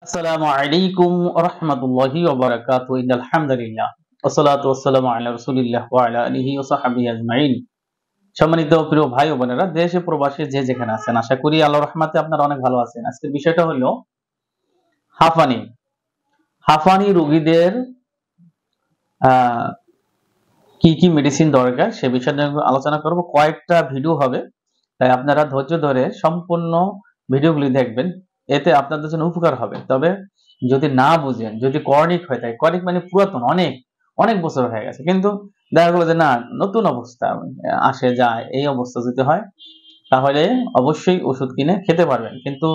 আসসালামু আলাইকুম ওয়া রাহমাতুল্লাহি ওয়া বারাকাতুহু ইন্নাল হামদুলিল্লাহ ওয়াসসালাতু ওয়াসসালামু আলা রাসূলিল্লাহ ওয়া আলা আলিহি ওয়া সাহবিহি আজমাইন। সম্মানিত প্রিয় ভাই ও বোনেরা, দেশে প্রবাসে যে যেখানে আছেন, আশা করি আল্লাহর রহমতে আপনারা অনেক ভালো আছেন। আজকের বিষয়টা হলো হাঁফানি। হাঁফানি রোগীদের আহ কি কি মেডিসিন দরকার সে বিষয় নিয়ে আলোচনা করব। কয়েকটা ভিডিও হবে, তাই আপনারা ধৈর্য ধরে সম্পূর্ণ ভিডিওগুলি দেখবেন, এতে আপনাদের জন্য উপকার হবে। তবে যদি না বুঝেন, যদি করণিক হয়ে থাকে, করণিক মানে পুরাতন, অনেক অনেক বছর হয়ে গেছে, কিন্তু দেখা গেলো যে না, নতুন অবস্থা আসে যায়, এই অবস্থা যদি হয় তাহলে অবশ্যই ওষুধ কিনে খেতে পারবেন। কিন্তু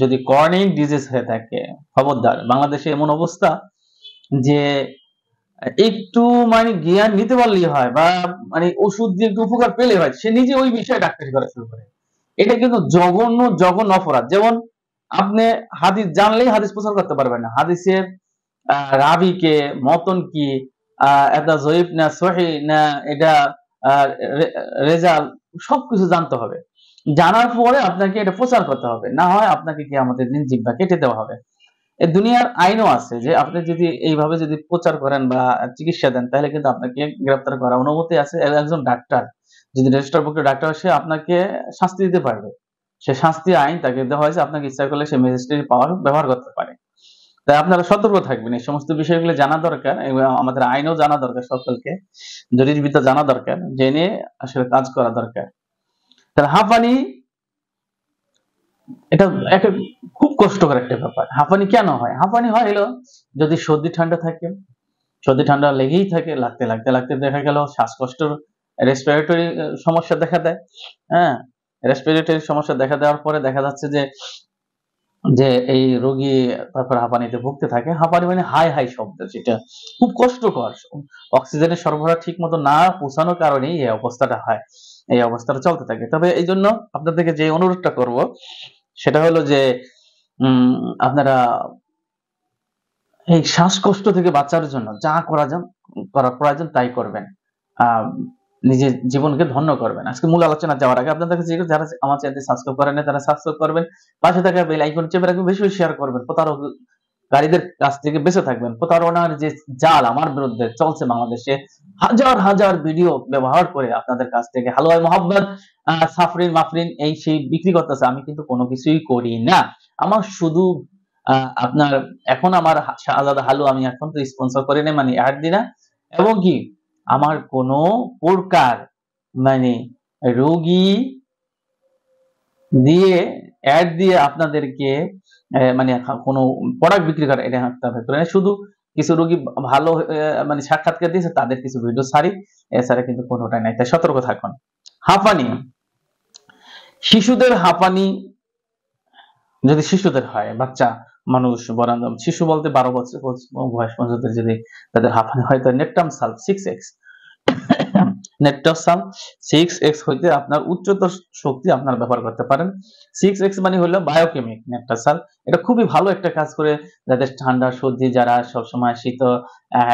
যদি করণিক ডিজিজ হয়ে থাকে, খবরদার। বাংলাদেশে এমন অবস্থা যে একটু মানে জ্ঞান নিতে পারলেই হয়, বা মানে ওষুধ দিয়ে একটু উপকার পেলে হয়, সে নিজে ওই বিষয়ে ডাক্তারি করা শুরু করে। এটা কিন্তু জঘন্য জঘন্য অপরাধ। যেমন আপনি হাদিস জানলেই হাদিস প্রচার করতে পারবেন না। হাদিসের রাবি কে, মতন কি, এটা জয়ীফ না সহিহ না, এটা রেজাল, সবকিছু জানতে হবে। জানার পরে আপনাকে এটা প্রচার করতে হবে, না হয় আপনাকে কিয়ামতের দিন জিহ্বা কেটে দেওয়া হবে। এই দুনিয়ার আইনও আছে যে আপনি যদি এইভাবে যদি প্রচার করেন বা চিকিৎসা দেন, তাহলে কিন্তু আপনাকে গ্রেফতার করার অনুমতি আছে। একজন ডাক্তার যদি রেজিস্টারভুক্ত ডাক্তার হয়, সে আপনাকে শাস্তি দিতে পারবে। সে শাস্তি আইন তাকে দেওয়া হয়েছে, আপনাকে ইচ্ছা করলে সে ম্যাজিস্ট্রেট পাওয়ার ব্যবহার করতে পারে। তাই আপনারা সতর্ক থাকবেন, এই সমস্ত বিষয়গুলো জানা দরকার এবং আমাদের আইনও জানা দরকার, সকলকে জরিরবিদ্যা জানা দরকার, জেনে আসলে কাজ করা দরকার। তাহলে হাঁপানি এটা একটা খুব কষ্টকর একটা ব্যাপার। হাঁপানি কেন হয়? হাঁপানি হয় হলো যদি সর্দি ঠান্ডা থাকে, সর্দি ঠান্ডা লেগেই থাকে, লাগতে লাগতে লাগতে দেখা গেল শ্বাসকষ্ট, রেসপিরেটরি সমস্যা দেখা দেয়। হ্যাঁ, রেসপিরেটরি সমস্যা দেখা দেওয়ার পরে দেখা যাচ্ছে যে যে এই রোগী তারপর হাঁপানিতে ভুগতে থাকে। হাঁপানি মানে হাই হাই শব্দ, যেটা খুব কষ্টকর। অক্সিজেনের সরবরাহ ঠিক মতো না পৌঁছানোর কারণেই এই অবস্থাটা হয়, এই অবস্থাটা চলতে থাকে। তবে এই জন্য আপনাদেরকে যে অনুরোধটা করব সেটা হলো যে আপনারা এই শ্বাসকষ্ট থেকে বাঁচার জন্য যা করা প্রয়োজন তাই করবেন। আহ নিজের জীবনকে ধন্য করবেন। আজকে মূল আলোচনা যাওয়ার আগে আপনাদের কাছে যারা আমার চ্যানেলটি সাবস্ক্রাইব করেন নাই, তারা সাবস্ক্রাইব করবেন। পাশে থাকা বেল আইকন চেপে রাখবেন, বেশি বেশি শেয়ার করবেন। প্রতারককারীদের কাছ থেকে বেঁচে থাকবেন। প্রতারণার যে জাল আমার বিরুদ্ধে চলছে বাংলাদেশে, হাজার হাজার ভিডিও ব্যবহার করে আপনাদের কাছ থেকে হালুয়ায় মোহাম্মদ, সাফরিন মাফরিন এই সেই বিক্রি করতেছে। আমি কিন্তু কোনো কিছুই করি না। আমার শুধু আপনার এখন আমার শাহজাদা হালু আমি এখন তো স্পন্সর করি না, মানে অ্যাড দিই না। এবং কি আমার কোনো প্রকার মানে রোগী দিয়ে অ্যাড দিয়ে আপনাদেরকে মানে কোনো প্রোডাক্ট বিক্রি করা, এটা করে না। শুধু কিছু রোগী ভালো মানে সাক্ষাৎকার দিয়েছে, তাদের কিছু ভিডিও ছাড়ি, এছাড়া কিন্তু কোনোটাই নাই। তাই সতর্ক থাকুন। হাঁপানি, শিশুদের হাঁপানি যদি শিশুদের হয়, বাচ্চা মানুষ, শিশু বলতে 12 বছর বয়স পর্যন্ত যদি তাদের হাঁপানি হয়, তো নেপটামসাল 6x, নেপটামসাল 6x হইতে আপনার উচ্চতর শক্তি আপনার ব্যবহার করতে পারেন। 6x মানে হলো বায়োকেমিক নেপটামসাল। এটা খুবই ভালো একটা কাজ করে যাদের ঠান্ডা সর্দি, যারা সবসময় শীত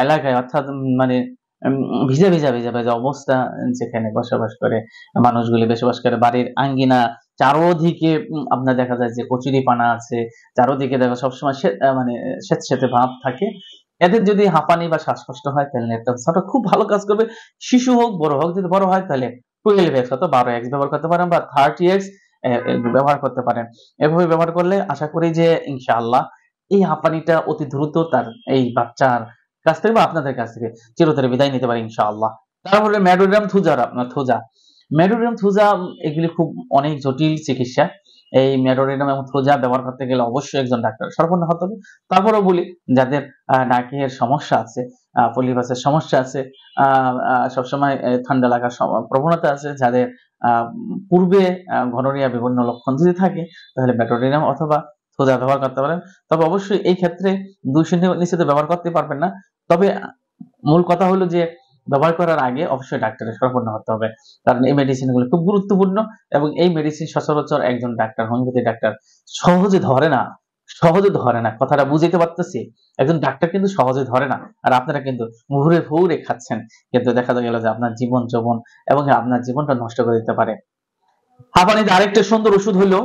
এলাকায়, অর্থাৎ মানে ভিজা ভিজা ভিজা ভিজা অবস্থা যেখানে বসবাস করে মানুষগুলি, বসবাস করে বাড়ির আঙ্গিনা চারোদিকে আপনার দেখা যায় যে কচুরিপানা আছে, চারোদিকে দেখা সবসময় মানে স্যাঁতসেঁতে ভাব থাকে। এদের যদি হাঁপানি বা শ্বাসকষ্ট হয়, তাহলে নেপটামসালটা খুব ভালো কাজ করবে। শিশু হোক বড় হোক, যদি বড় হয় তাহলে 12x অথবা 12x ব্যবহার করতে পারেন, বা 30x ব্যবহার করতে পারেন। এভাবে ব্যবহার করলে আশা করি যে ইনশাআল্লাহ এই হাঁপানিটা অতি দ্রুত তার এই বাচ্চার কাছ থেকে বা আপনাদের কাছ থেকে চিরতরে বিদায় নিতে পারে ইনশাআল্লাহ। তারপরে মেডোডিয়াম থুজার, আপনার থুজা, মেডোডিয়াম থুজা, এগুলি খুব অনেক জটিল চিকিৎসা। এই মেডোডিয়াম এবং থুজা ব্যবহার করতে গেলে অবশ্যই একজন ডাক্তার শরণাপন্ন হতে হবে। তারপরেও বলি, যাদের নাকের সমস্যা আছে, পলিপাসের সমস্যা আছে, সবসময় ঠান্ডা লাগার প্রবণতা আছে, যাদের পূর্বে গনোরিয়া বিভিন্ন লক্ষণ যদি থাকে, তাহলে মেডোডিয়াম অথবা থুজা ব্যবহার করতে পারেন। তবে অবশ্যই এই ক্ষেত্রে 200 নিচে তো ব্যবহার করতে পারবেন না। তবে মূল কথা হলো যে ব্যবহার করার আগে অবশ্যই ডাক্তারের শরণাপন্ন হতে হবে, কারণ এই মেডিসিন গুলো খুব গুরুত্বপূর্ণ। এবং এই মেডিসিন সচরাচর একজন ডাক্তার, হোমিওপ্যাথি ডাক্তার সহজে ধরে না, সহজে ধরে না। কথাটা বুঝাইতে পারতেছি? একজন ডাক্তার কিন্তু সহজে ধরে না, আর আপনারা কিন্তু ঘুরে ফুরে খাচ্ছেন, কিন্তু দেখা গেল যে আপনার জীবন যৌবন এবং আপনার জীবনটা নষ্ট করে দিতে পারে। হাঁপানিতে আরেকটা সুন্দর ওষুধ হলো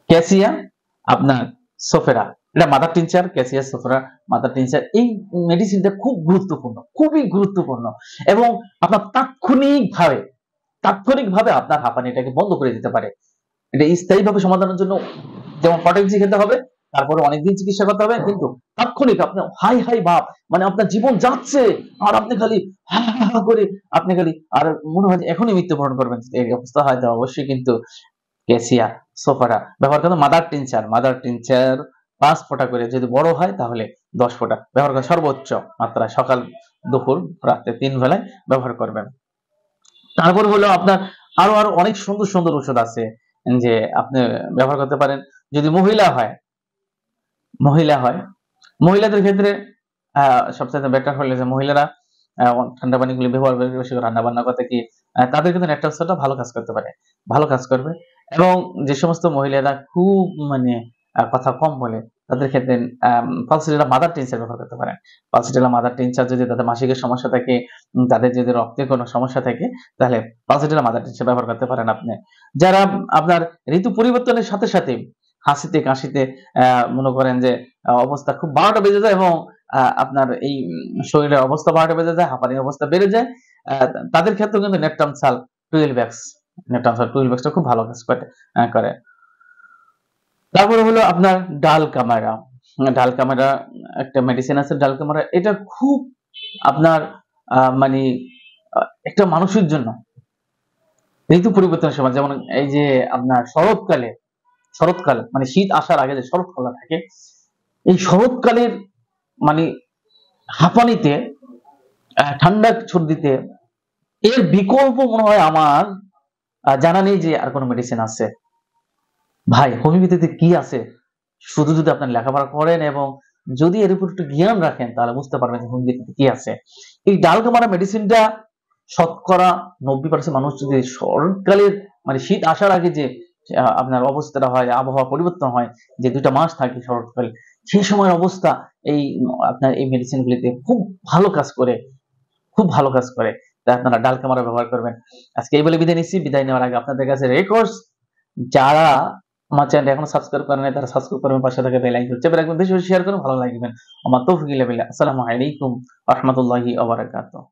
ক্যাসিয়া। আপনার সোফেরা, এটা mother tincture, cassias sophera mother tincture. এই মেডিসিনটা খুব গুরুত্বপূর্ণ, খুবই গুরুত্বপূর্ণ, এবং আপনার তাৎক্ষণিকভাবে আপনার হাঁপানিটাকে বন্ধ করে দিতে পারে। এটা স্থায়ীভাবে সমাধানের জন্য যেমন পটেনজি খেতে হবে, তারপরে অনেকদিন চিকিৎসা করতে হবে, কিন্তু তাৎক্ষণিক আপনি হাই হাই ভাব, মানে আপনার জীবন যাচ্ছে আর আপনি খালি হা হা হা করে আপনি খালি আর মনে হয় যে এখনই মৃত্যুবরণ করবেন, এই অবস্থা হয়, তো অবশ্যই কিন্তু ক্যাসিয়া সোফারা ব্যবহার করতে। মাদার টিনচার 5 ফোঁটা করে, যদি বড় হয় তাহলে 10 ফোঁটা ব্যবহার করেন, সর্বোচ্চ মাত্রায় সকাল দুপুর রাতে 3 বেলায় ব্যবহার করবেন। তারপর হলো আপনার আরো আরো অনেক সুন্দর সুন্দর ওষুধ আছে যে আপনি ব্যবহার করতে পারেন। যদি মহিলা হয় মহিলাদের ক্ষেত্রে সবচেয়ে বেটার হলে যে মহিলারা ঠান্ডা পানিগুলি ব্যবহার করে বেশি করে রান্না বান্না করতে, কি তাদের কিন্তু নেট্রালসটা ভালো কাজ করতে পারে, ভালো কাজ করবে। এবং যে সমস্ত মহিলারা খুব মানে কথা কম বলে, তাদের ক্ষেত্রে পালসিটেলা মাদার টিনচার ব্যবহার করতে পারেন। পালসিটেলা মাদার টিনচার যদি তাদের মাসিকের সমস্যা থাকে, তাদের যদি রক্তে কোনো সমস্যা থাকে, তাহলে পালসিটেলা মাদার টিনচার ব্যবহার করতে পারেন আপনি। যারা আপনার ঋতু পরিবর্তনের সাথে সাথে হাসিতে কাশিতে মনে করেন যে অবস্থা খুব 12টা বেজে যায়, এবং আপনার এই শরীরের অবস্থা 12টা বেজে যায়, হাঁপানির অবস্থা বেড়ে যায়, তাদের ক্ষেত্রেও কিন্তু নেট্রামসাল 12x, টা খুব ভালো কাজ করে। তারপরে হলো আপনার ডাল কামারা একটা মেডিসিন আছে, ডাল কামারা। এটা খুব আপনার মানে একটা মানুষের জন্য ঋতু পরিবর্তনের সময়, যেমন এই যে আপনার শরৎকাল মানে শীত আসার আগে যে শরৎকাল থাকে, এই শরৎকালের মানে হাঁপানিতে, ঠান্ডা সর্দিতে এর বিকল্প মনে হয় আমার জানা নেই যে আর কোনো মেডিসিন আছে। ভাই, হোমিওপ্যাথিতে কি আছে, শুধু যদি আপনি লেখাপড়া করেন এবং যদি এর উপর একটু জ্ঞান রাখেন, তাহলে বুঝতে পারবেন যে হোমিওপ্যাথিতে কি আছে। এই ডালকামারা মেডিসিনটা শতকরা 90% মানুষ যদি শরৎকালের মানে শীত আসার আগে যে আপনার অবস্থাটা হয়, আবহাওয়া পরিবর্তন হয়, যে 2টা মাস থাকে শরৎকাল, সেই সময়ের অবস্থা এই আপনার এই মেডিসিন গুলিতে খুব ভালো কাজ করে। তাই আপনারা ডালকামারা ব্যবহার করবেন। আজকে এই বলে বিদায় নিচ্ছি। বিদায় নেওয়ার আগে আপনাদের কাছে রিকোয়েস্ট, যারা আমার চ্যানেল এখনো সাবস্ক্রাইব করেন নাই, তারা সাবস্ক্রাইব করবেন, পাশে থাকা বেল আইকন চেপে রাখবেন, বেশি বেশি শেয়ার করুন, ভালো লাগবেন। আমার তৌফিক ইল্লা বিল্লাহ। আসসালামু আলাইকুম ওয়া রাহমাতুল্লাহি ওয়া বারাকাতুহু।